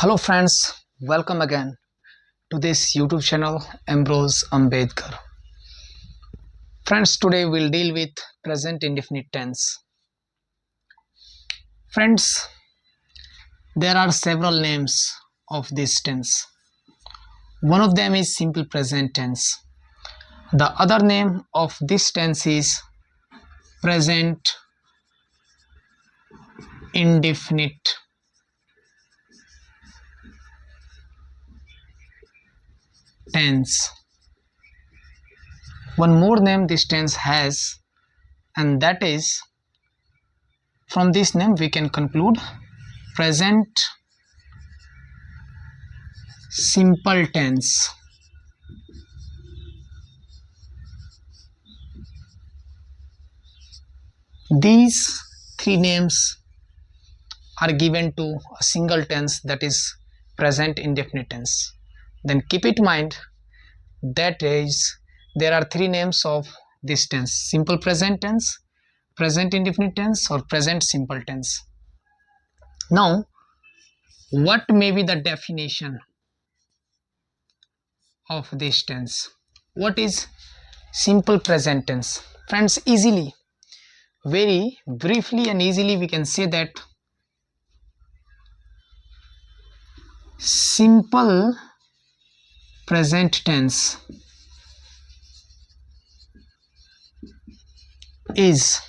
Hello friends, welcome again to this YouTube channel AMBROJAMBEDKAR. Friends, today we'll deal with present indefinite tense. Friends, there are several names of this tense. One of them is simple present tense. The other name of this tense is present indefinite tense. One more name this tense has, and that is, from this name we can conclude present simple tense. These three names are given to a single tense, that is present indefinite tense. Then keep it in mind that is there are three names of this tense: simple present tense, present indefinite tense, or present simple tense. Now, what may be the definition of this tense? What is simple present tense? Friends, easily, very briefly and easily we can say that simple present tense is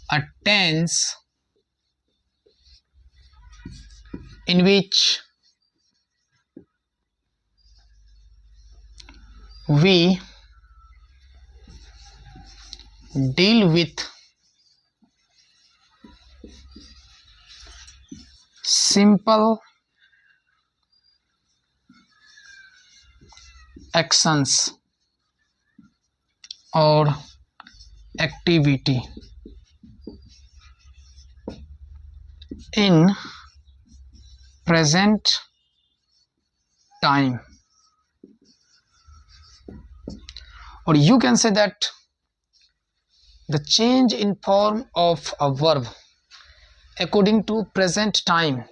a tense in which we deal with simple actions or activity in present time, or you can say that the change in form of a verb according to present time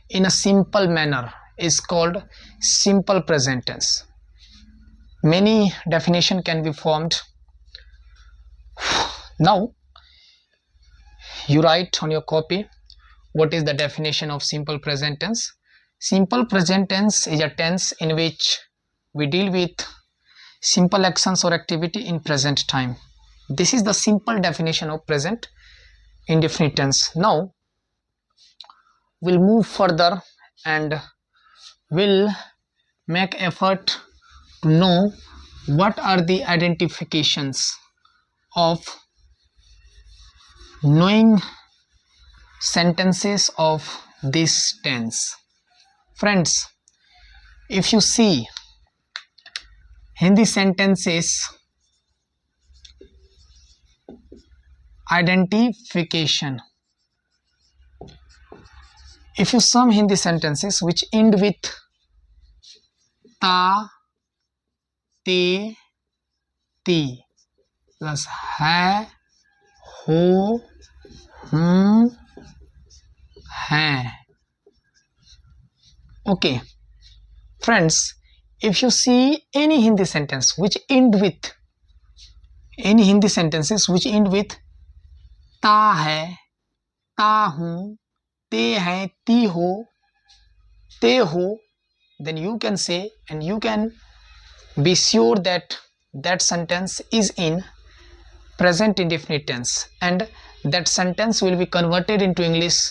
in a simple manner is called simple present tense. Many definition can be formed. Now you write on your copy what is the definition of simple present tense. Simple present tense is a tense in which we deal with simple actions or activity in present time. This is the simple definition of present indefinite tense. Now we'll move further and will make effort to know what are the identifications of knowing sentences of this tense. Friends, if you see Hindi sentences identification, if you sum Hindi sentences which end with ta, te, ti plus hai, ho, hai. Okay, friends, if you see any Hindi sentence which end with ta hai, ta hu, te hai, ti ho, te ho, then you can say and you can be sure that that sentence is in present indefinite tense, and that sentence will be converted into English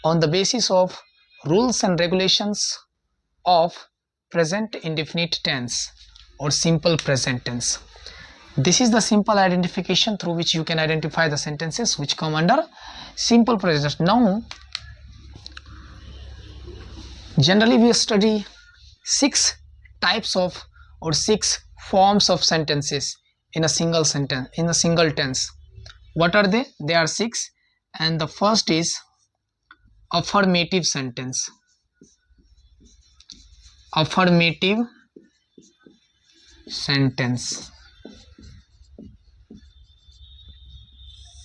on the basis of rules and regulations of present indefinite tense or simple present tense. This is the simple identification through which you can identify the sentences which come under simple present. Now, generally we study 6 types of or 6 forms of sentences in a single sentence, in a single tense. What are they? They are 6, and the first is affirmative sentence. Affirmative sentence.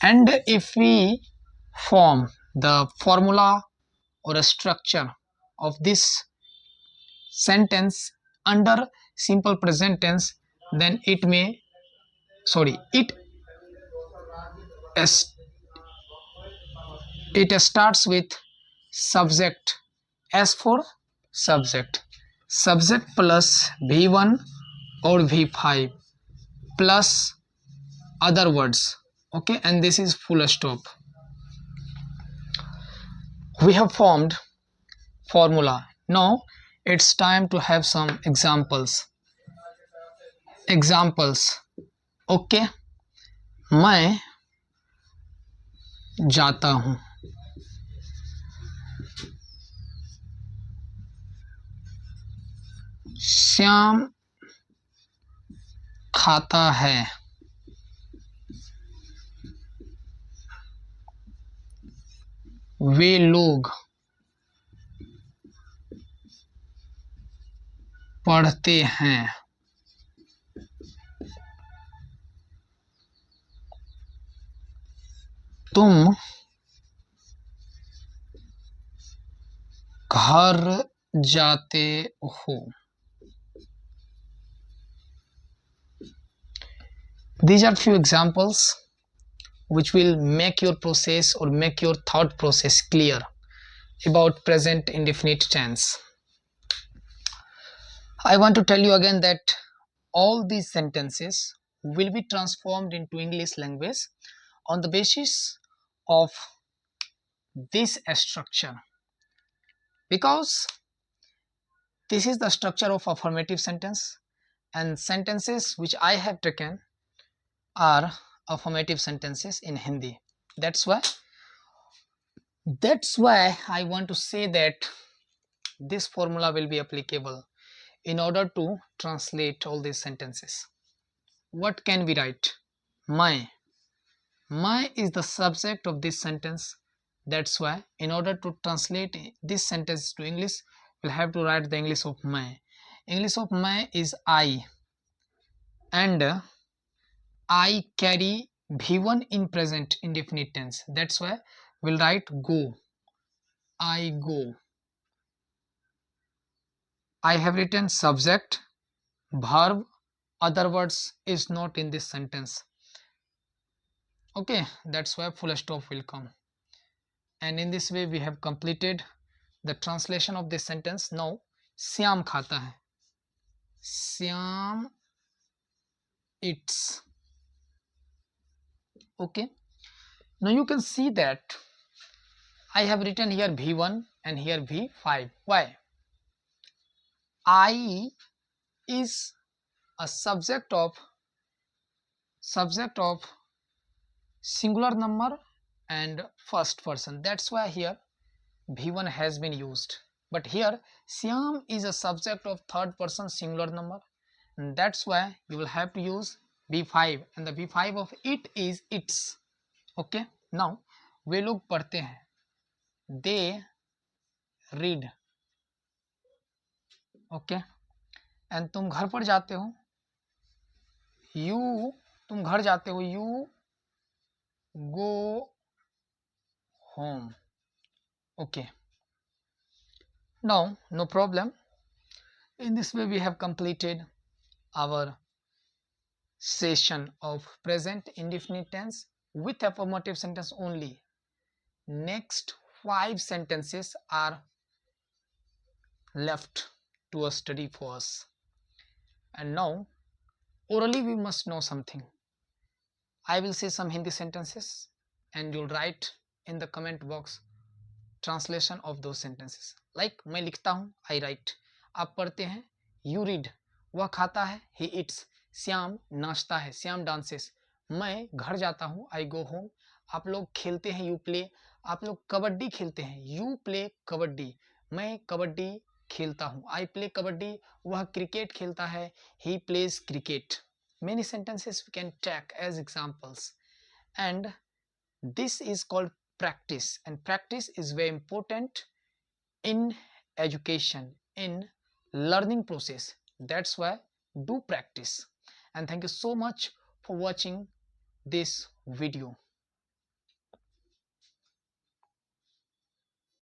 And if we form the formula or a structure of this sentence under simple present tense, then it may it es- it starts with subject. As for subject plus v1 or v5 plus other words. Okay, and this is full stop. We have formed formula. Now it's time to have some examples. Okay, मैं जाता हूँ, श्याम खाता है, वे लोग पढ़ते हैं, तुम घर जाते हो. These are few examples which will make your process or make your thought process clear about present indefinite tense. I want to tell you again that all these sentences will be transformed into English language on the basis of this structure, because this is the structure of affirmative sentence, and sentences which I have taken are affirmative sentences in Hindi. That's why I want to say that this formula will be applicable in order to translate all these sentences. What can we write? My is the subject of this sentence. That's why in order to translate this sentence to English, we'll have to write the English of my. English of my is I, and I carry V1 in present indefinite tense. That's why we'll write go. I go. I have written subject, verb, other words is not in this sentence. Okay, that's why full stop will come. And in this way we have completed the translation of this sentence. Now Shyam खाता है, Shyam eats. Okay, now you can see that I have written here V1 and here V5. Why? I is a subject of singular number and first person. That's why here V1 has been used. But here Syam is a subject of third person singular number, and that's why you will have to use V5, and the V5 of it is its. Okay, now वे लोग पढ़ते हैं, they read. Okay, and तुम घर पर जाते हो, you, तुम घर जाते हो, you go home. Okay, now no problem. In this way we have completed our session of present indefinite tense with affirmative sentence only. Next 5 sentences are left to a study for us. And now orally we must know something. I will say some Hindi sentences and you'll write in the comment box translation of those sentences. Like मैं लिखता हूँ, I write. आप पढ़ते हैं, you read. वह खाता है, he eats. Shyam नाचता है, श्याम dances. मैं घर जाता हूँ, I go home. आप लोग खेलते हैं, you play. आप लोग कबड्डी खेलते हैं, you play कबड्डी. मैं कबड्डी खेलता हूँ, I play कबड्डी. वह क्रिकेट खेलता है, he plays cricket. Many sentences we can take as examples, and this is called practice, and practice is very important in education, in learning process. That's why do practice. And thank you so much for watching this video.